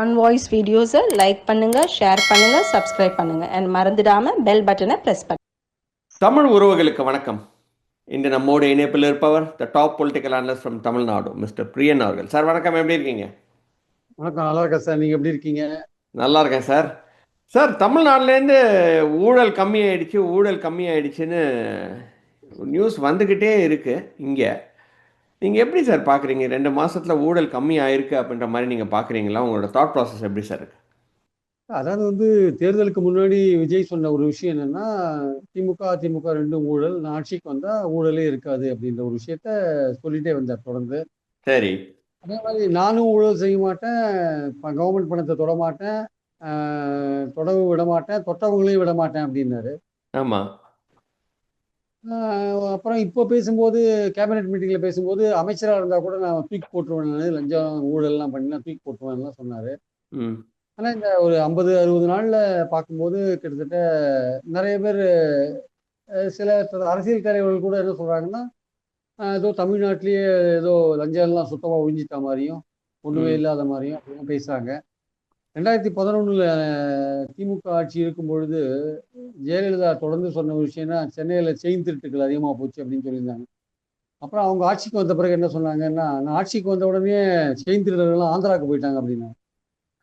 On voice வீடியோஸை like பண்ணுங்க, share பண்ணுங்க, சப்ஸ்கிரைப் பண்ணுங்க அண்ட் மறந்துடாம பெல் பட்டனை பிரஸ் பண்ணுங்க. தமிழ் உறவுகளுக்கு வணக்கம். இன்று நம்மோடு இணைப்பில் இருப்பவர் the top political analyst from Tamil Nadu mister Priyan அவர்கள். சார் வணக்கம், எப்படி இருக்கீங்க? வணக்கம், நல்லா இருக்கேன் சார். நீங்க எப்படி இருக்கீங்க? நல்லா இருக்கேன் சார். சார், தமிழ்நாட்டிலேருந்து ஊழல் கம்மியாயிடுச்சுன்னு நியூஸ் வந்துக்கிட்டே இருக்கு. இங்கே நீங்கள் எப்படி சார் பார்க்குறீங்க? 2 மாதத்தில் ஊழல் கம்மியாயிருக்கு அப்படின்ற மாதிரி நீங்கள் பார்க்குறீங்களா? உங்களோட தாட் ப்ராசஸ் எப்படி சார் இருக்கு? அதாவது தேர்தலுக்கு முன்னாடி விஜய் சொன்ன ஒரு விஷயம் என்னன்னா, திமுக அதிமுக ரெண்டும் ஊழல், நான் ஆட்சிக்கு வந்தா ஊழலே இருக்காது அப்படின்ற ஒரு விஷயத்த சொல்லிட்டே வந்தார் தொடர்ந்து. சரி. அதே மாதிரி நானும் ஊழல் செய்ய மாட்டேன், கவர்மெண்ட் பணத்தை தொட மாட்டேன், தொடவும் விட மாட்டேன், தொட்டவங்களையும் விட மாட்டேன் அப்படின்னாரு. ஆமாம். அப்புறம் இப்போ பேசும்போது, கேபினெட் மீட்டிங்ல பேசும்போது, அமைச்சராக இருந்தா கூட நான் தூக்கி போட்டுருவேன், நான் லஞ்சம் ஊழல்லாம் பண்ணி நான் தூக்கி போட்டுருவேன்லாம் சொன்னாரு. ம். ஆனா இந்த ஒரு 50-60 நாள்ல பார்க்கும்போது கிட்டத்தட்ட நிறைய பேர், சில அரசியல் தலைவர்கள் கூட என்ன சொல்றாங்கன்னா, ஏதோ தமிழ்நாட்டிலேயே ஏதோ லஞ்சம் எல்லாம் சுத்தமா ஒழிஞ்சிட்ட மாதிரியும், ஒண்ணுமே இல்லாத மாதிரியும் அப்படின்னு பேசுறாங்க. 2011 திமுக ஆட்சி இருக்கும் பொழுது ஜெயலலிதா தொடர்ந்து சொன்ன ஒரு விஷயம்னா, சென்னையில செயின் திருட்டுகள் அதிகமா போச்சு அப்படின்னு சொல்லியிருந்தாங்க. அப்புறம் அவங்க ஆட்சிக்கு வந்த பிறகு என்ன சொன்னாங்கன்னா, நான் ஆட்சிக்கு வந்த உடனே செயின் திருடர்கள்லாம் ஆந்திராவுக்கு போயிட்டாங்க அப்படின்னாங்க.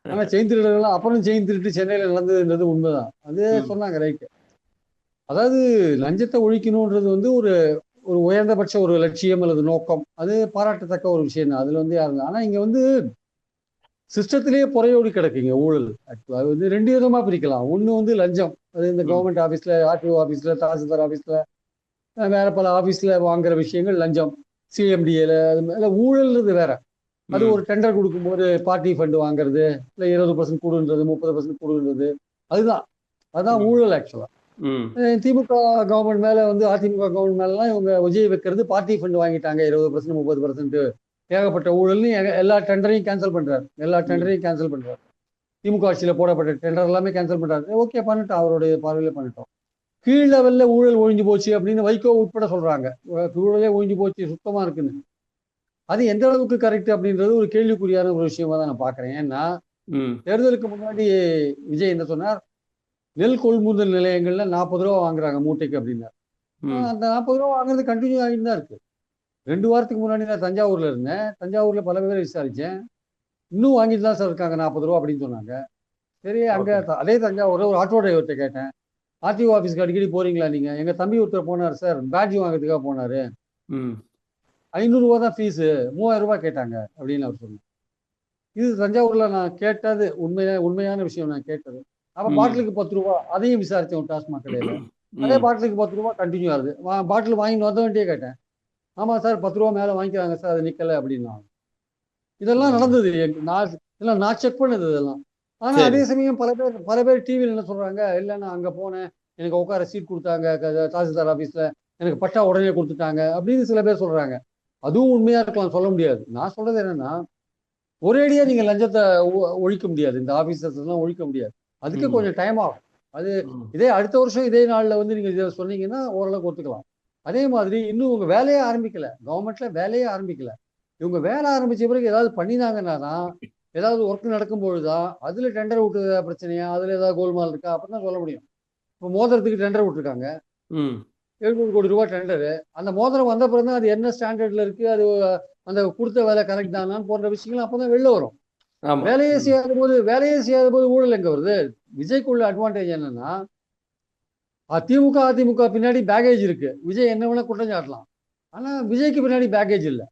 ஆனா செயின் திருடர்கள் அப்புறம் செயின் திருட்டு சென்னையில நடந்ததுன்றது உண்மைதான். அது சொன்னாங்க, ரைட்டு. அதாவது லஞ்சத்தை ஒழிக்கணும்ன்றது ஒரு ஒரு உயர்ந்தபட்ச ஒரு லட்சியம் அல்லது நோக்கம். அது பாராட்டத்தக்க ஒரு விஷயம் தான். அதுல யாருங்க, ஆனா இங்க சிஸ்டத்திலேயே புறையோடி கிடக்குங்க ஊழல். அது 2 விதமா பிரிக்கலாம். ஒண்ணு லஞ்சம், அது இந்த கவர்மெண்ட் ஆபீஸ்ல, ஆர்டிஓ ஆபீஸ்ல, தாசில்தார் ஆபீஸ்ல, வேற பல ஆபீஸ்ல வாங்குற விஷயங்கள் லஞ்சம். சிஎம்டிஏல அது மேல ஊழல்ன்றது வேற. அது ஒரு டெண்டர் கொடுக்கும்போது பார்ட்டி ஃபண்ட் வாங்குறது, இல்லை 20% கூடுன்றது, 30% கூடுன்றது, அதுதான் ஊழல் ஆக்சுவலா. திமுக கவர்மெண்ட் மேல அதிமுக கவர்மெண்ட் மேலாம் இவங்க விஜய் வைக்கிறது பார்ட்டி ஃபண்ட் வாங்கிட்டாங்க 20% 30% ஏகப்பட்ட ஊழல்னு எல்லா டெண்டரையும் கேன்சல் பண்றாரு. திமுக ஆட்சியில போடப்பட்ட டெண்டர் எல்லாமே கேன்சல் பண்றாரு. ஓகே, பண்ணிட்டோம், அவருடைய பார்வையில பண்ணிட்டோம். கீழ் லெவல்ல ஊழல் ஒழிஞ்சு போச்சு அப்படின்னு வைகோ உட்பட சொல்றாங்க. ஊழலே ஒழிஞ்சு போச்சு, சுத்தமா இருக்குன்னு. அது எந்த அளவுக்கு கரெக்ட் அப்படின்றது ஒரு கேள்விக்குறியான ஒரு விஷயமா தான் நான் பாக்குறேன். ஏன்னா தேர்தலுக்கு முன்னாடி விஜய் என்ன சொன்னார், நெல் கொள்முதல் நிலையங்கள்ல 40 ரூபா வாங்குறாங்க மூட்டைக்கு அப்படின்னாரு. அந்த 40 ரூபா வாங்குறது கண்டினியூ ஆகிட்டு தான் இருக்கு. 2 வாரத்துக்கு முன்னாடி நான் தஞ்சாவூர்ல இருந்தேன். தஞ்சாவூர்ல பல பேரை விசாரிச்சேன். இன்னும் வாங்கிட்டு தான் சார் இருக்காங்க 40 ரூபா அப்படின்னு சொன்னாங்க. சரி, அங்க அதே தஞ்சாவூர்ல ஒரு ஆட்டோ டிரைவர்கிட்ட கேட்டேன், ஆர்டிஓ ஆஃபீஸ்க்கு அடிக்கடி போறீங்களா நீங்க? எங்க தம்பி ஒருத்தர் போனார் சார், பேட்ஜ் வாங்குறதுக்காக போனாரு, 500 ரூபா தான் ஃபீஸு, 3000 ரூபாய் கேட்டாங்க அப்படின்னு அவர் சொன்னார். இது தஞ்சாவூர்ல நான் கேட்டது உண்மையான விஷயம். நான் கேட்டது. அப்ப பாட்டிலுக்கு 10 ரூபா, அதையும் விசாரிச்சோம் டாஸ்மாக் கடையில. அதே பாட்டிலுக்கு 10 ரூபா கண்டினியூ ஆகுது. பாட்டில் வாங்கி வந்தவன்ட்டே கேட்டேன், ஆமா சார் 10 ரூபா மேல வாங்கிக்கிறாங்க சார், அது நிக்கல அப்படின்னா. இதெல்லாம் நடந்தது. நான் செக் பண்ணது இதெல்லாம். ஆனா அதே சமயம் பல பேர் டிவியில் என்ன சொல்றாங்க, இல்ல நான் அங்க போனேன், எனக்கு உட்கார சீட் கொடுத்தாங்க தாசில்தார் ஆபீஸ்ல, எனக்கு பட்டா உடனே கொடுத்துட்டாங்க அப்படின்னு சில பேர் சொல்றாங்க. அதுவும் உண்மையா இருக்கலாம், சொல்ல முடியாது. நான் சொல்றது என்னன்னா, ஒரேடியா நீங்க லஞ்சத்தை ஒழிக்க முடியாது, இந்த ஆபீசர்ஸ் எல்லாம் ஒழிக்க முடியாது. அதுக்கு கொஞ்சம் டைம் ஆகும். அது இதே அடுத்த வருஷம் இதே நாள்ல நீங்க இதை சொன்னீங்கன்னா ஓரளவுக்கு ஒத்துக்கலாம். அதே மாதிரி இன்னும் உங்க வேலையே ஆரம்பிக்கல, கவர்மெண்ட்ல வேலையே ஆரம்பிக்கல. இவங்க வேலை ஆரம்பிச்ச பிறகு ஏதாவது பண்ணினாங்கன்னா தான், ஏதாவது ஒர்க் நடக்கும்பொழுதுதான் அதுல டெண்டர் விட்டு பிரச்சனையா, அதுல ஏதாவது கோல்மால் இருக்கா அப்படின்னு சொல்ல முடியும். இப்போ மோதிரத்துக்கு டெண்டர் விட்டுருக்காங்க, 700 கோடி ரூபாய் டெண்டரு. அந்த மோதிரம் வந்த பிறகு அது என்ன ஸ்டாண்டர்ட்ல இருக்கு, அது அந்த கொடுத்த வேலை கரெக்ட் தானான்னு போன்ற விஷயங்கள் அப்பதான் வெளில வரும். வேலையே செய்யாத போது ஊழல் எங்க வருது? விஜய்க்குள்ள அட்வான்டேஜ் என்னன்னா, திமுக அதிமுக பின்னாடி பேகேஜ் இருக்கு. விஜய் என்ன வேணா குற்றம் சாட்டலாம். ஆனா விஜய்க்கு பின்னாடி பேகேஜ் இல்லை.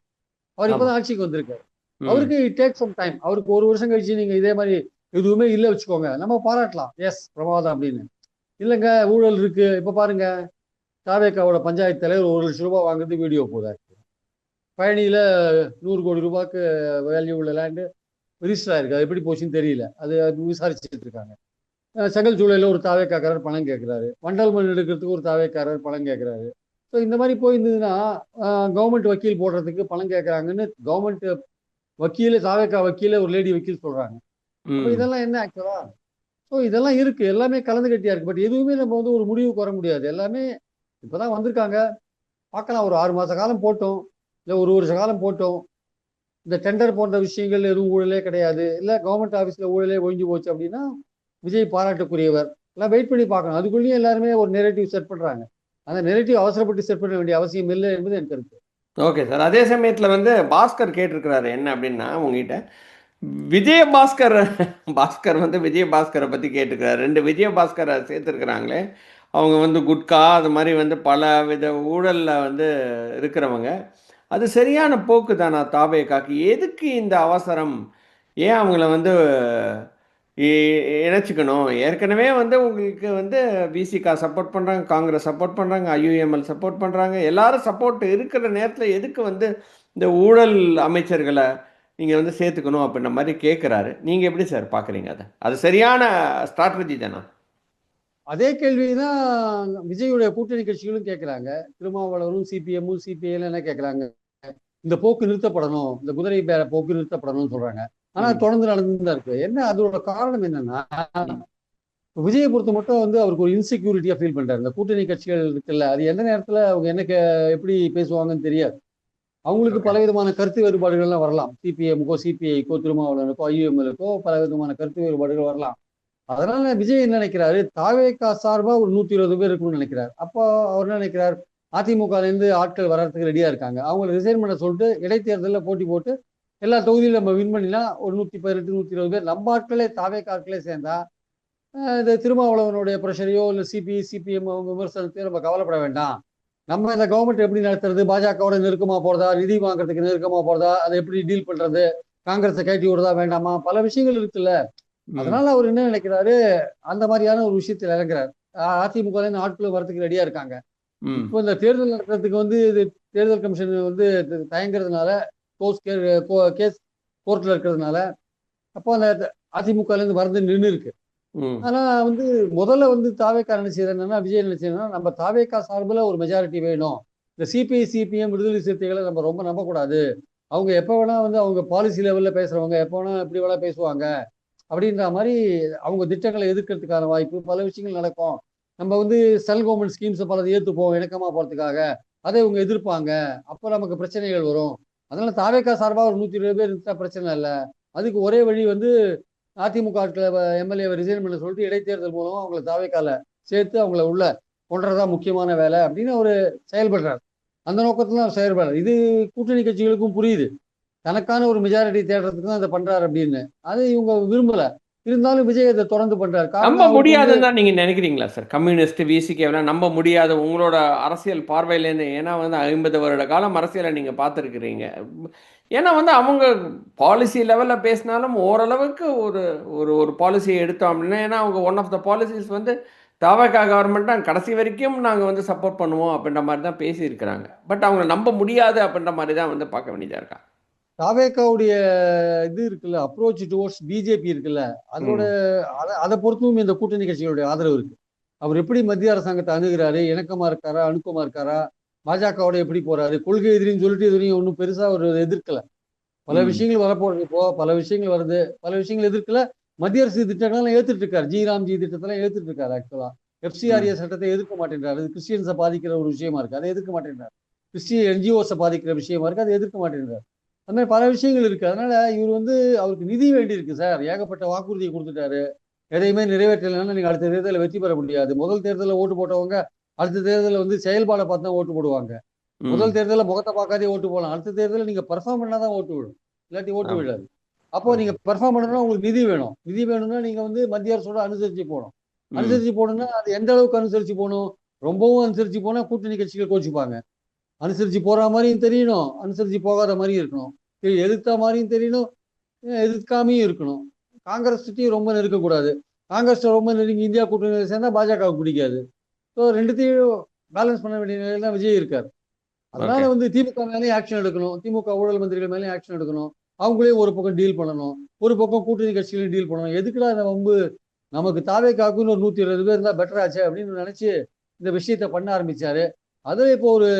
அவர் இப்பதான் ஆட்சிக்கு வந்திருக்காரு. அவருக்கு இட் டேக் சம் டைம். அவருக்கு 1 வருஷம் கழிச்சு நீங்க இதே மாதிரி எதுவுமே இல்லை வச்சுக்கோங்க, நம்ம பாராட்டலாம், எஸ் பிரமாதம் அப்படின்னு. இல்லைங்க ஊழல் இருக்கு. இப்ப பாருங்க, தாவேக்காவோட பஞ்சாயத்து தலைவர் 1 லட்சம் ரூபாய் வாங்குறது வீடியோ போதாரு. பழனியில 100 கோடி ரூபாய்க்கு வேல்யூ உள்ள லேண்டு ரிஜிஸ்டர் ஆயிருக்கு. அது எப்படி போச்சுன்னு தெரியல. அது விசாரிச்சுட்டு இருக்காங்க. செங்கல் சூளையில ஒரு தாவேக்காரர் பணம் கேட்கிறாரு. வண்டல் மண் எடுக்கிறதுக்கு ஒரு தாவேக்காரர் பணம் கேட்கிறாரு. ஸோ இந்த மாதிரி போயிருந்ததுன்னா, கவர்மெண்ட் வக்கீல் போடுறதுக்கு பணம் கேட்கறாங்கன்னு கவர்மெண்ட் வக்கீல, தாவேக்கா வக்கீல ஒரு லேடி வக்கீல் சொல்றாங்க. அப்ப இதெல்லாம் என்ன ஆக்சுவலா? ஸோ இதெல்லாம் இருக்கு, எல்லாமே கலந்து கட்டியா இருக்கு. பட் எதுவுமே நம்ம ஒரு முடிவுக்கு வர முடியாது. எல்லாமே இப்பதான் வந்திருக்காங்க, பார்க்கலாம். ஒரு 6 மாச காலம் போட்டோம், இல்லை 1 வருஷ காலம் போட்டோம், இந்த டெண்டர் போன்ற விஷயங்கள் எதுவும் ஊழலே கிடையாது, இல்லை கவர்மெண்ட் ஆஃபீஸில் ஊழலே ஒழிஞ்சு போச்சு அப்படின்னா விஜய் பாராட்டுக்குரியவர். எல்லாம் வெயிட் பண்ணி பார்க்கணும். அதுக்குள்ளேயும் எல்லாருமே ஒரு நெரேட்டிவ் செட் பண்ணுறாங்க. அந்த நெரேட்டிவ் அவசரப்பட்டு செட் பண்ண வேண்டிய அவசியம் இல்லை என்பது என் கருத்து. Okay sir. அதே சமயத்தில் வந்து பாஸ்கர் கேட்டிருக்கிறாரு என்ன அப்படின்னா உங்ககிட்ட விஜயபாஸ்கர் பாஸ்கர் வந்து விஜயபாஸ்கரை பற்றி கேட்டுக்கிறார். 2 விஜயபாஸ்கரை சேர்த்துருக்குறாங்களே, அவங்க வந்து குட்கா அது மாதிரி வந்து பல வித ஊழலில் வந்து இருக்கிறவங்க. அது சரியான போக்கு தானா தாவேகாக்கு? எதுக்கு இந்த அவசரம்? ஏன் அவங்கள வந்து இணைச்சிக்கணும்? ஏற்கனவே வந்து உங்களுக்கு வந்து விசிகா சப்போர்ட் பண்ணுறாங்க, காங்கிரஸ் சப்போர்ட் பண்ணுறாங்க, ஐயுஎம்எல் சப்போர்ட் பண்ணுறாங்க. எல்லாரும் சப்போர்ட் இருக்கிற நேரத்தில் எதுக்கு வந்து இந்த ஊழல் அமைச்சர்களை நீங்கள் வந்து சேர்த்துக்கணும் அப்படின்ற மாதிரி கேட்குறாரு. நீங்கள் எப்படி சார் பார்க்குறீங்க அதை? அது சரியான ஸ்ட்ராட்டஜி தானா? அதே கேள்வி தான் விஜயுடைய கூட்டணி கட்சிகளும் கேட்குறாங்க. திருமாவளவரும் சிபிஎம்மும் சிபிஐல என்ன கேட்குறாங்க, இந்த போக்கு நிறுத்தப்படணும், இந்த குதிரை பேர போக்கு நிறுத்தப்படணும்னு சொல்றாங்க. ஆனா ம். தொடர்ந்து நடந்து தான் இருக்கு. என்ன அதோட காரணம் என்னன்னா, ம். விஜயை பொறுத்த மட்டும் வந்து அவருக்கு ஒரு இன்செக்யூரிட்டியா ஃபீல் பண்றாரு. இந்த கூட்டணி கட்சிகள் இருக்குல்ல, அது எந்த நேரத்துல அவங்க என்ன எப்படி பேசுவாங்கன்னு தெரியாது. அவங்களுக்கு ஓகே. பலவிதமான கருத்து வேறுபாடுகள்லாம் வரலாம். சிபிஎம்க்கோ சிபிஐக்கோ திருமாவளவனுக்கோ ஐயுஎம்எலுக்கோ பலவிதமான கருத்து வேறுபாடுகள் வரலாம். அதனால விஜய் என்ன நினைக்கிறாரு, தாவேகா சார்பா ஒரு 120 பேர் இருக்கணும்னு நினைக்கிறார். அப்போ அவர் என்ன நினைக்கிறார், அதிமுகல இருந்து ஆட்கள் வர்றதுக்கு ரெடியா இருக்காங்க, அவங்களை ரிசைன் பண்ண சொல்லிட்டு இடைத்தேர்தலில் போட்டி போட்டு எல்லா தொகுதியிலும் நம்ம வின் பண்ணினா ஒரு 118 120 பேர் நம்ம ஆட்களே தாவேகா ஆட்களே சேர்ந்தா இந்த திருமாவளவனுடைய ப்ரெஷரையோ இல்லை சிபிஎம் விமர்சனத்தையோ நம்ம கவலைப்பட வேண்டாம். நம்ம இந்த கவர்மெண்ட் எப்படி நடத்துறது, பாஜகவோட நெருக்கமா போறதா, நிதி வாங்குறதுக்கு நெருக்கமா போறதா, அதை எப்படி டீல் பண்றது, காங்கிரஸை கட்டி விடுறதா வேண்டாமா, பல விஷயங்கள் இருக்குல்ல. ம். அதனால அவர் என்ன நினைக்கிறாரு, அந்த மாதிரியான ஒரு விஷயத்தில் இறங்குறாரு. அதிமுக ஆட்களும் வரதுக்கு ரெடியா இருக்காங்க. ம். இப்போ இந்த தேர்தல் நடத்துறதுக்கு வந்து தேர்தல் கமிஷன் வந்து தயங்குறதுனால, கேஸ் கோர்ட்ல இருக்கிறதுனால, அப்போ அந்த அதிமுக இருந்து வரது நின்று இருக்கு. ம். ஆனா வந்து முதல்ல வந்து தாவேக்கா நினைச்சது என்னன்னா, விஜய் நினைச்சது என்னன்னா, நம்ம தாவேக்கா சார்பில் ஒரு மெஜாரிட்டி வேணும். இந்த சிபிஐ சிபிஎம் விடுதலை சிறுத்தைகளை நம்ம ரொம்ப நம்பக்கூடாது. அவங்க எப்போ வேணா வந்து அவங்க பாலிசி லெவல்ல பேசுறவங்க, எப்போ வேணா எப்படி வேணா பேசுவாங்க அப்படின்ற மாதிரி அவங்க திட்டங்களை எதிர்க்கிறதுக்கான வாய்ப்பு பல விஷயங்கள் நடக்கும். நம்ம வந்து செல் கவர்மெண்ட் ஸ்கீம்ஸை பலதை ஏற்றுப்போம் இணக்கமா போறதுக்காக, அதை இவங்க எதிர்ப்பாங்க. அப்போ நமக்கு பிரச்சனைகள் வரும். அதனால தாவேக்கா சார்பாக ஒரு 120 பேர் இருந்தா பிரச்சனை இல்லை. அதுக்கு ஒரே வழி வந்து அதிமுக எம்எல்ஏவை ரிசைன் பண்ண சொல்லிட்டு இடைத்தேர்தல் மூலமா அவங்களை தாவேக்கால சேர்த்து அவங்கள உள்ள கொண்டுறதா முக்கியமான வேலை அப்படின்னு அவரு செயல்படுறாரு. அந்த நோக்கத்துல அவர் செயல்படுறாரு. இது கூட்டணி கட்சிகளுக்கும் புரியுது. தனக்கான ஒரு மெஜாரிட்டி தேடுறதுக்கு தான் இதை பண்றாரு அப்படின்னு. அது இவங்க விரும்பல. இருந்தாலும் விஜய் அதை தொடர்ந்து பண்றாரு. நம்ப காரணம் அவருக்கு வந்து முடியாதுன்னு தான் நீங்க நினைக்கிறீங்களா சார்? கம்யூனிஸ்ட், விசிகேவெல்லாம் நம்ப முடியாது உங்களோட அரசியல் பார்வையிலேருந்து. ஏன்னா வந்து 50 வருட காலம் அரசியலை நீங்க பார்த்துருக்கிறீங்க. ஏன்னா வந்து அவங்க பாலிசி லெவல்ல பேசினாலும் ஓரளவுக்கு ஒரு ஒரு ஒரு பாலிசியை எடுத்தோம் அப்படின்னா, ஏன்னா அவங்க ஒன் ஆஃப் த பாலிசிஸ் வந்து தவக கவர்மெண்ட் தான் கடைசி வரைக்கும் நாங்க வந்து சப்போர்ட் பண்ணுவோம் அப்படின்ற மாதிரி தான் பேசியிருக்கிறாங்க. பட் அவங்கள நம்ப முடியாது அப்படின்ற மாதிரி தான் வந்து பார்க்க வேண்டியதா இருக்கா? தாவேக்காவுடைய இது இருக்குல்ல, அப்ரோச் டுவோர்ட்ஸ் பிஜேபி இருக்குல்ல, அதோட ம். அதை பொறுத்தும் இந்த கூட்டணி கட்சிகளுடைய ஆதரவு இருக்கு. அவர் எப்படி மத்திய அரசாங்கத்தை அணுகிறாரு, இணக்கமா இருக்காரா, அணுக்கமா இருக்காரா, பாஜகவோட எப்படி போறாரு, கொள்கை எதிரின்னு சொல்லிட்டு இதுவரையும் ஒன்றும் பெருசா ஒரு எதிர்க்கல. பல ம். விஷயங்கள் வரப்போறது, இப்போ பல விஷயங்கள் வருது, பல விஷயங்கள் எதிர்க்கல. மத்திய அரசு திட்டங்கள்லாம் ஏத்துட்டு இருக்காரு. ஜி திட்டத்தெல்லாம் ஏத்துட்டு இருக்காரு. ஆக்சுவலா ம். எஃப்சிஆர்ஏ சட்டத்தை எதிர்க்க மாட்டேன்றாரு. அது கிறிஸ்டியன்ஸை பாதிக்கிற ஒரு விஷயமா இருக்கு, அதை எதிர்க்க மாட்டேன்றாரு. கிறிஸ்டியன் என்ஜிஓஸை பாதிக்கிற விஷயமா இருக்கு, அதை எதிர்க்க மாட்டேன்றாரு. அந்த மாதிரி பல விஷயங்கள் இருக்கு. அதனால இவர் வந்து அவருக்கு நிதி வேண்டி இருக்கு சார். ஏகப்பட்ட வாக்குறுதியை கொடுத்துட்டாரு. எதையுமே நிறைவேற்றலைன்னா நீங்க அடுத்த தேர்தலில் வெற்றி பெற முடியாது. முதல் தேர்தலில் ஓட்டு போட்டவங்க அடுத்த தேர்தலில் வந்து செயல்பாடை பார்த்து தான் ஓட்டு போடுவாங்க. முதல் ம். தேர்தலில் முகத்தை பார்க்காதே ஓட்டு போடலாம். அடுத்த தேர்தலில் நீங்க பெர்ஃபார்ம் பண்ணாதான் ஓட்டு விடும், இல்லாட்டி ஓட்டு ஆமா. விடாது. அப்போ நீங்க பெர்ஃபார்ம் பண்ணணும்னா உங்களுக்கு நிதி வேணும். நிதி வேணும்னா நீங்க வந்து மத்திய அரசோட அனுசரிச்சு போகணும். ம். அனுசரிச்சு போகணும்னா அது எந்த அளவுக்கு அனுசரிச்சு போகணும்? ரொம்பவும் அனுசரிச்சு போனா கூட்டணி கட்சிகள் கோச்சுப்பாங்க. அனுசரிச்சு போற மாதிரியும் தெரியணும், அனுசரிச்சு போகாத மாதிரியும் இருக்கணும். எதிர்த்த மாதிரியும் தெரியணும், எதிர்க்காமையும் இருக்கணும். காங்கிரஸ் சுற்றியும் ரொம்ப நெருக்கக்கூடாது. காங்கிரஸ் ரொம்ப நெருங்கி இந்தியா கூட்டணியில் சேர்ந்தா பாஜகவுக்கு பிடிக்காது. ஸோ ரெண்டுத்தையும் பேலன்ஸ் பண்ண வேண்டிய நிலையில தான் விஜய் இருக்கார். அதனால ஓகே. வந்து திமுக மேலேயும் ஆக்ஷன் எடுக்கணும், திமுக ஊழல் மந்திரிகள் மேலேயும் ஆக்ஷன் எடுக்கணும். அவங்களையும் ஒரு பக்கம் டீல் பண்ணணும், ஒரு பக்கம் கூட்டணி கட்சிகளையும் டீல் பண்ணணும். எதுக்குடா இந்த வம்பு, நமக்கு தாவேக்காக்குன்னு ஒரு 120 பேர் இருந்தா பெட்டர் ஆச்சு அப்படின்னு நினைச்சு இந்த விஷயத்த பண்ண ஆரம்பிச்சாரு. அதுல இப்போ ஒரு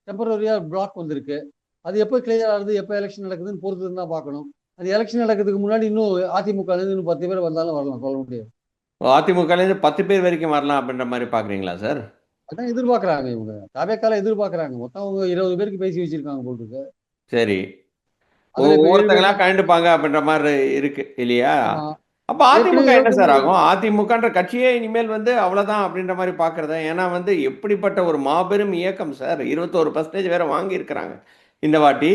டெம்பரரியா பிளாக் வந்திருக்கு. அது எப்போ கிளியர் ஆகுது, எப்போ எலெக்ஷன் நடக்குதுன்னு பொறுத்து தான் பார்க்கணும். அது எலெக்ஷன் நடக்கிறதுக்கு முன்னாடி இன்னும் அதிமுக இன்னும் 10 பேர் வந்தாலும் வரலாம், சொல்ல முடியாது. அதிமுகலேருந்து 10 பேர் வரைக்கும் வரலாம் அப்படின்ற மாதிரி பார்க்குறீங்களா சார்? அதான் எதிர்பார்க்கறாங்க இவங்க. தாவேக்கால எதிர்பார்க்கறாங்க. மொத்தம் அவங்க 20 பேருக்கு பேசி வச்சிருக்காங்க போல் இருக்கு. சரி. அதுல இப்ப 7 பேர் ஒவ்வொருத்தங்களா தான். கலந்துப்பாங்க அப்படின்ற மாதிரி இருக்கு இல்லையா? ஆமா. அப்ப ஏற்கனவே அதிமுக என்ன சார் 29 ஆகும்? அதிமுகன்ற கட்சியே இனிமேல் வந்து அவ்வளவுதான் அப்படின்ற மாதிரி பாக்குறதா? ஏன்னா வந்து எப்படிப்பட்ட ஒரு மாபெரும் இயக்கம் சார், 21% வேற வாங்கி இருக்கிறாங்க இந்த வாட்டி.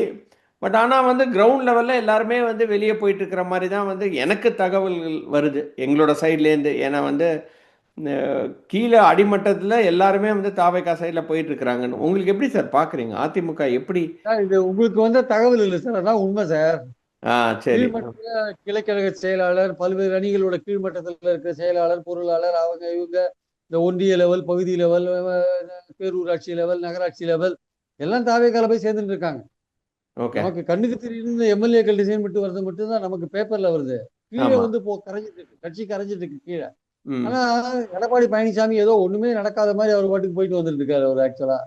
பட் ஆனா வந்து கிரவுண்ட் லெவல்ல எல்லாருமே வந்து வெளியே போயிட்டு இருக்கிற மாதிரி தான் வந்து எனக்கு தகவல்கள் வருது எங்களோட சைட்ல இருந்து. ஏன்னா வந்து கீழே அடிமட்டத்துல எல்லாருமே வந்து தாவேகா சைட்ல போயிட்டு இருக்கிறாங்கன்னு உங்களுக்கு எப்படி சார் பாக்குறீங்க? அதிமுக எப்படி? சார், இது உங்களுக்கு வந்த தகவல் இல்லை சார், அதான் உண்மை சார். ஆ, சரி. கீழ்மட்டத்துல கிளைக்கழக செயலாளர், பல்வேறு அணிகளோட கீழ்மட்டத்தில் இருக்கிற செயலாளர், பொருளாளர், அவங்க இவங்க, இந்த ஒன்றிய லெவல், பகுதி லெவல், பேரூராட்சி லெவல், நகராட்சி லெவல், எல்லாம் தாவேக்கால போய் சேர்ந்துட்டு இருக்காங்க. ஓகே. நமக்கு கண்ணுக்கு தெரியுது இந்த எம்எல்ஏக்கள் டிசைன் மட்டும் வருது மட்டும்தான் நமக்கு பேப்பர்ல வருது. கீழே ஆமா. வந்து கரைஞ்சிட்டு இருக்கு, கட்சி கரைஞ்சிட்டு இருக்கு கீழே. ஆனா ம். எடப்பாடி பழனிசாமி ஏதோ ஒண்ணுமே நடக்காத மாதிரி அவர் பாட்டுக்கு போயிட்டு வந்துட்டு இருக்காரு. அவர் ஆக்சுவலா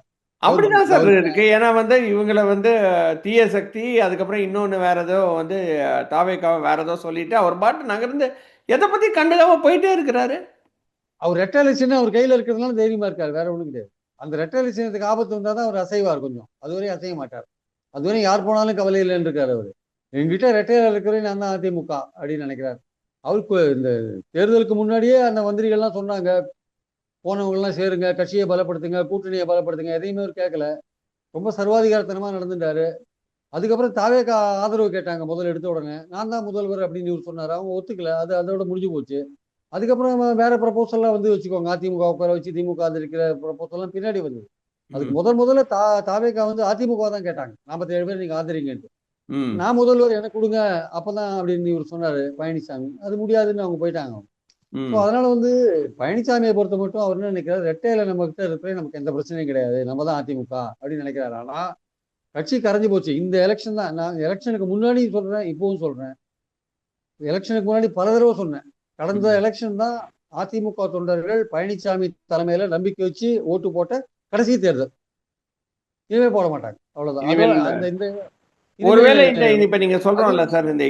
அவர் அப்படிதான் சார் அவர் இருக்கு. ஏன்னா வந்து இவங்கள வந்து தீய சக்தி, அதுக்கப்புறம் இன்னொன்னு வேற ஏதோ வந்து தாவேக்காவ வேற ஏதோ சொல்லிட்டு அவர் பாட்டு நகர்ந்து எதை பத்தி கண்டுக்காம போயிட்டே இருக்கிறாரு. அவர் ரெட்டை லட்சணம் அவர் கையில இருக்கிறதுனால தைரியமா இருக்காரு, வேற ஒண்ணும் கிடையாது. அந்த ரெட்டை லட்சணத்துக்கு ஆபத்து வந்தாதான் அவர் அசைவார் கொஞ்சம், அதுவரையும் அசைய மாட்டார். அதுவரையும் யார் போனாலும் கவலை இல்லைன்னு இருக்காரு அவரு. என்கிட்ட ரெட்டையில இருக்கிறேன் நான் தான் அதிமுக அப்படின்னு நினைக்கிறார். அவருக்கு இந்த தேர்தலுக்கு முன்னாடியே அந்த மந்திரிகள்லாம் சொன்னாங்க, போனவங்க எல்லாம் சேருங்க, கட்சியை பலப்படுத்துங்க, கூட்டணியை பலப்படுத்துங்க, எதையுமே அவர் கேட்கல. ரொம்ப சர்வாதிகாரத்தனமா நடந்துட்டாரு. அதுக்கப்புறம் தாவேக்கா ஆதரவு கேட்டாங்க முதல்ல எடுத்த உடனே, நான் தான் முதல்வர் அப்படின்னு இவர் சொன்னாரு. அவங்க ஒத்துக்கல, அது அதோட முடிஞ்சு போச்சு. அதுக்கப்புறம் வேற ப்ரப்போசல்லாம் வந்து வச்சுக்கோங்க, அதிமுக உட்கார வச்சு திமுக ஆதரிக்கிற ப்ரப்போசல்லாம் பின்னாடி வந்தது. அதுக்கு ம். முதல்ல தாவேக்கா வந்து அதிமுக தான் கேட்டாங்க, 47 பேர் நீங்க ஆதரிங்கன்ட்டு. ம். நான் முதல்வர் எனக்கு கொடுங்க அப்பதான் அப்படின்னு இவர் சொன்னாரு பழனிசாமி. அது முடியாதுன்னு அவங்க போயிட்டாங்க. ஸோ ம். அதனால வந்து பழனிசாமியை பொறுத்த மட்டும் அவர் என்ன நினைக்கிறாரு, ரெட்டையில நம்ம கிட்ட இருக்கிற நமக்கு எந்த பிரச்சனையும் கிடையாது, நம்ம தான் அதிமுக அப்படின்னு நினைக்கிறாரு. ஆனா கட்சி கரைஞ்சு போச்சு. இந்த எலெக்ஷன் தான், நான் எலெக்ஷனுக்கு முன்னாடி சொல்றேன், இப்பவும் சொல்றேன், எலெக்ஷனுக்கு முன்னாடி பல தடவை சொன்னேன், கடந்த ம். எலெக்ஷன் தான் அதிமுக தொண்டர்கள் பழனிசாமி தலைமையில நம்பிக்கை வச்சு ஓட்டு போட்ட கடைசி தேர்தல். இனிமே போட மாட்டாங்க, அவ்வளவுதான். அதோட இனிமேல் அந்த இந்த இனிமே ஒருவேளை இந்த இப்ப நீங்க சொல்றோம்ல அதுவும் சார் இந்த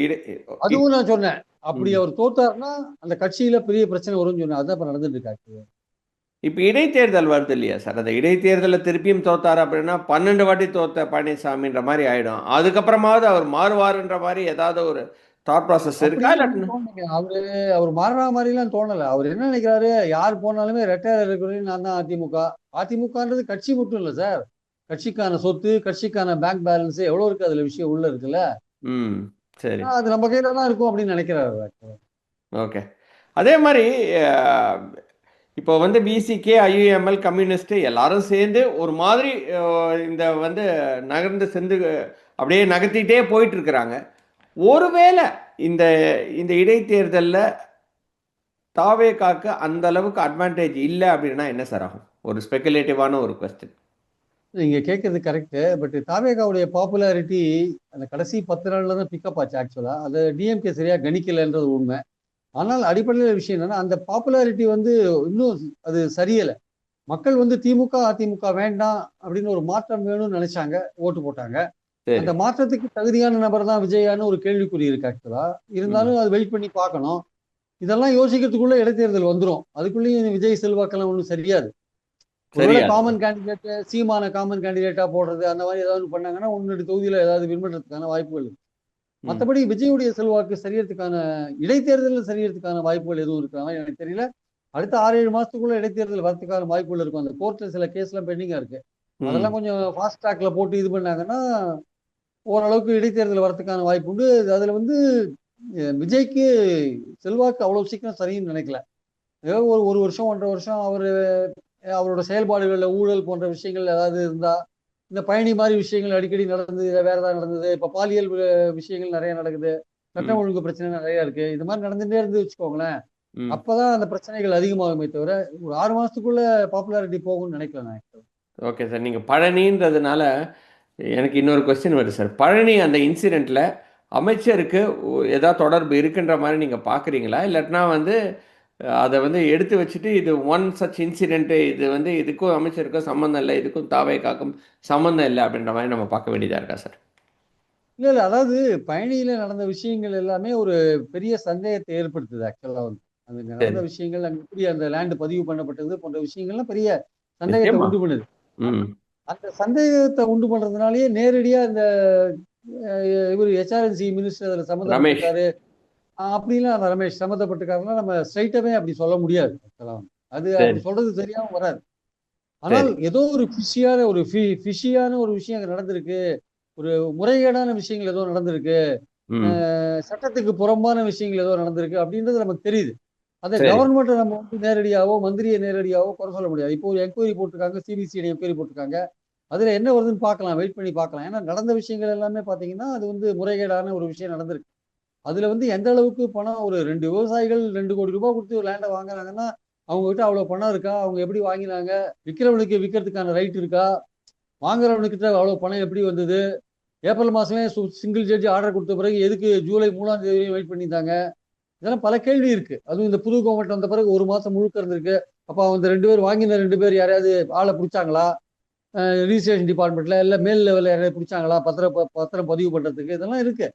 அதுவும் நான் சொன்னேன், அப்படி ம். அவர் தோத்தாருன்னா அந்த கட்சியில பெரிய பிரச்சனை வரும்னு சொன்னேன். அதான் இப்ப நடந்துட்டு இருக்காரு. இப்ப இடைத்தேர்தல் வருது இல்லையா சார்? அந்த இடைத்தேர்தல்ல திருப்பியும் தோத்தாரு அப்படின்னா 12 வாட்டி தோத்த பழனிசாமின்ற மாதிரி ஆயிடும். அதுக்கப்புறமாவது அவர் மாறுவாருன்ற மாதிரி ஏதாவது ஒரு தாட் ப்ராசஸ் இருக்கா அப்படிலாம் ஒண்ணும் இல்லாட்டினா? தோணலைங்க. அவர் மாறுற மாதிரி எல்லாம் தோணல. அவர் என்ன நினைக்கிறாரு, யார் போனாலுமே ரெட்டையர் இருக்கிறது நான் தான் அதிமுக. அதிமுகன்றது கட்சி மட்டும் இல்ல சார், கட்சிக்கான சொத்து, கட்சிக்கான பேங்க் பேலன்ஸ் எவ்வளவு இருக்கு, அதுல விஷயம் உள்ள இருக்குல்ல. ம். சரி. அது நம்ம கையில தான் இருக்கும் அப்படின்னு நினைக்கிறாரு actually. ஓகே. அதே மாரி அ இப்போ வந்து விசிகே, ஐயுஎம்எல், கம்யூனிஸ்ட் எல்லாரும் சேர்ந்து ஒரு மாதிரி இந்த வந்து நகர்ந்து சென்று அப்படியே நகர்த்திட்டே போயிட்டு இருக்கிறாங்க. ஒருவேளை இந்த இந்த இடைத்தேர்தல்ல தாவேகாக்கு அந்த அளவுக்கு அட்வான்டேஜ் இல்ல அப்படின்னா என்ன சார் ஆகும்? ஒரு ஸ்பெகுலேட்டிவான ஒரு கொஸ்டின். நீங்க கேட்கறது கரெக்ட். பட் தாவேகாவுடைய பாப்புலாரிட்டி அந்த கடைசி 10 நாள்ல தான் பிக்கப் ஆச்சு ஆக்சுவலா. அது டிஎம்கே சரியா கணிக்கலன்றது உண்மை. ஆனால் அடிப்படையில் விஷயம் என்னன்னா, அந்த பாப்புலாரிட்டி வந்து இன்னும் அது சரியல. மக்கள் வந்து திமுக அதிமுக வேண்டாம் அப்படின்னு ஒரு மாற்றம் வேணும்னு நினைச்சாங்க, ஓட்டு போட்டாங்க. சரி. அந்த மாற்றத்துக்கு தகுதியான நபர் தான் விஜயான்னு ஒரு கேள்விக்குறி இருக்கு ஆக்சுவலா. ம். இருந்தாலும் அது வெயிட் பண்ணி பார்க்கணும். இதெல்லாம் யோசிக்கிறதுக்குள்ள இடைத்தேர்தல் வந்துடும், அதுக்குள்ளேயும் விஜய் செல்வாக்கெல்லாம் ஒன்றும் சரியாது. ஒருவேளை சரியா காமன் கேண்டிடேட், சீமான காமன் கேண்டிடேட்டா போடுறது அந்த மாதிரி ஏதாவது பண்ணாங்கன்னா 1 தொகுதியில ஏதாவது வின் பண்றதுக்கான வாய்ப்புகள் இருக்கு. ம். மற்றபடி விஜயுடைய செல்வாக்கு சரியறதுக்கான, இடைத்தேர்தலில் சரியறதுக்கான வாய்ப்புகள் எதுவும் இருக்கிற மாதிரி எனக்கு தெரியல. அடுத்த 6-7 மாசத்துக்குள்ள இடைத்தேர்தல் வரதுக்கான வாய்ப்புகள் இருக்கும். அந்த கோர்ட்ல சில கேஸ்லாம் பெண்டிங்கா இருக்கு. ம். அதெல்லாம் கொஞ்சம் ஃபாஸ்ட் ட்ராக்ல போட்டு இது பண்ணாங்கன்னா ஓரளவுக்கு இடைத்தேர்தல் வரதுக்கான வாய்ப்பு உண்டு. அதுல வந்து விஜய்க்கு செல்வாக்கு அவ்வளவு சீக்கிரம் சரின்னு நினைக்கல. ஏதோ ஒரு 1 வருஷம் 1.5 வருஷம் அவரோட செயல்பாடுகள்ல ஊழல் போன்ற விஷயங்கள் ஏதாவது இருந்தா, இந்த பயணி மாதிரி விஷயங்கள் அடிக்கடி நடந்தது, இல்ல வேற ஏதாவது நடந்தது, இப்ப பாலியல் விஷயங்கள் நிறைய நடக்குது, சட்டம் ம். ஒழுங்கு பிரச்சனை நிறைய இருக்கு, இது மாதிரி நடந்துட்டே இருந்து வச்சுக்கோங்களேன், ம். அப்பதான் அந்த பிரச்சனைகள் அதிகமாகுமே தவிர ஒரு 6 மாசத்துக்குள்ள பாப்புலாரிட்டி போகும்னு நினைக்கல நான். Okay sir. நீங்க பழனின்றதுனால எனக்கு இன்னொரு கொஸ்டின் வருது சார். பழனி அந்த இன்சிடென்ட்ல அமைச்சருக்கு ஏதாவது தொடர்பு இருக்குன்ற மாரி நீங்க பார்க்குறீங்களா? இல்லாட்டினா வந்து அத வந்து எடுத்து வச்சுட்டு இது ஒன் சச் இன்சிடென்ட், இது வந்து இதுக்கும் அமைச்சருக்கும் சம்மந்தம் இல்ல, இதுக்கும் தாவேக்காக்கும் சம்மந்தம் இல்ல அப்படின்ற மாரி நம்ம பார்க்க வேண்டியதா இருக்கா சார்? இல்ல இல்ல, அதாவது பயணியில நடந்த விஷயங்கள் எல்லாமே ஒரு பெரிய சந்தேகத்தை ஏற்படுத்துது ஆக்சுவலா வந்து. அது நடந்த சரி. விஷயங்கள், அங்க எப்படி அந்த லேண்ட் பதிவு பண்ணப்பட்டது போன்ற விஷயங்கள்லாம் பெரிய சந்தேகத்தை நிச்சயமா. உண்டு பண்ணுது. ம். அந்த சந்தேகத்தை உண்டு பண்றதுனாலயே நேரடியா இந்த இவர் ஹெச்ஆர்என்சி மினிஸ்டர் அதில் ரமேஷ். சம்மந்தப்பட்டிருக்காரு அப்படிலாம் அந்த ரமேஷ் சம்மந்தப்பட்டிருக்காருன்னா நம்ம ஸ்ட்ரைட்டாவே அப்படி சொல்ல முடியாது. ஆக்சுவலாக அது அப்படி சரி சொல்றது சரியாகவும் வராது. ஆனால் சரி. ஏதோ ஒரு ஃபிஷியான ஒரு விஷயம் அங்க நடந்திருக்கு, ஒரு முறைகேடான விஷயங்கள் ஏதோ நடந்திருக்கு, ம். சட்டத்துக்கு புறம்பான விஷயங்கள் ஏதோ நடந்திருக்கு அப்படின்றது நமக்கு தெரியுது. அதை சரி கவர்மெண்ட்டை நம்ம வந்து நேரடியாவோ மந்திரியை நேரடியாவோ குறை சொல்ல முடியாது. இப்போ ஒரு என்கொயரி போட்டிருக்காங்க, சிபிசிஐடி என்கொயரி போட்டிருக்காங்க. அதுல என்ன வருதுன்னு பார்க்கலாம், வெயிட் பண்ணி பார்க்கலாம். ஏன்னா நடந்த விஷயங்கள் எல்லாமே பார்த்தீங்கன்னா அது வந்து முறைகேடான ஒரு விஷயம் நடந்திருக்கு. அதுல வந்து எந்த அளவுக்கு பணம், ஒரு 2 விவசாயிகள் 2 கோடி ரூபாய் கொடுத்து ஒரு லேண்டை வாங்குறாங்கன்னா அவங்க கிட்ட அவ்வளவு பணம் இருக்கா, அவங்க எப்படி வாங்கினாங்க, விற்கிறவனுக்கு விற்கிறதுக்கான ரைட் இருக்கா, வாங்குறவனுக்கிட்ட அவ்வளவு பணம் எப்படி வந்தது, ஏப்ரல் மாசமே சிங்கிள் ஜட்ஜி ஆர்டர் கொடுத்த பிறகு எதுக்கு ஜூலை 3ஆம் தேதி வெயிட் பண்ணியிருந்தாங்க. இதெல்லாம் பல கேள்வி இருக்கு. அதுவும் இந்த புது கவர்மெண்ட் வந்த பிறகு ஒரு மாசம் முழுக்க இருந்திருக்கு. அப்ப அந்த 2 பேர் வாங்கின 2 பேர் யாரையாவது ஆளை பிடிச்சாங்களா, ரிஜிஸ்ட்ரேஷன் டிபார்ட்மெண்ட்ல இல்ல மேல் லெவல்ல யாரையாவது பிடிச்சாங்களா, பத்திரம் பதிவு பண்றதுக்கு, இதெல்லாம் இருக்கு.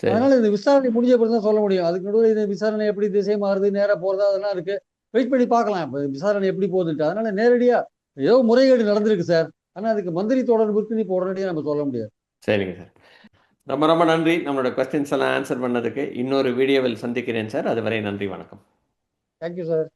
சரி அதனால இந்த விசாரணை முடிஞ்ச பிறகு தான் சொல்ல முடியும். அதுக்கு நடுவில் இந்த விசாரணை எப்படி திசை மாறுது, நேரா போறதா, அதெல்லாம் இருக்கு. வெயிட் பண்ணி பார்க்கலாம் இப்ப விசாரணை எப்படி போகுதுன்ட்டு. அதனால நேரடியா ஏதோ முறைகேடு நடந்திருக்கு சார். ஆனா அதுக்கு மந்திரி தொடர்பு இருக்குன்னு இப்போ உடனடியா நம்ம சொல்ல முடியாது. சரிங்க சார். ரொம்ப ரொம்ப நன்றி நம்மளோட கொஸ்டின்ஸ் எல்லாம் ஆன்சர் பண்ணதுக்கு. இன்னொரு வீடியோவில் சந்திக்கிறேன் சார். அதுவரை நன்றி, வணக்கம். Thank you sir.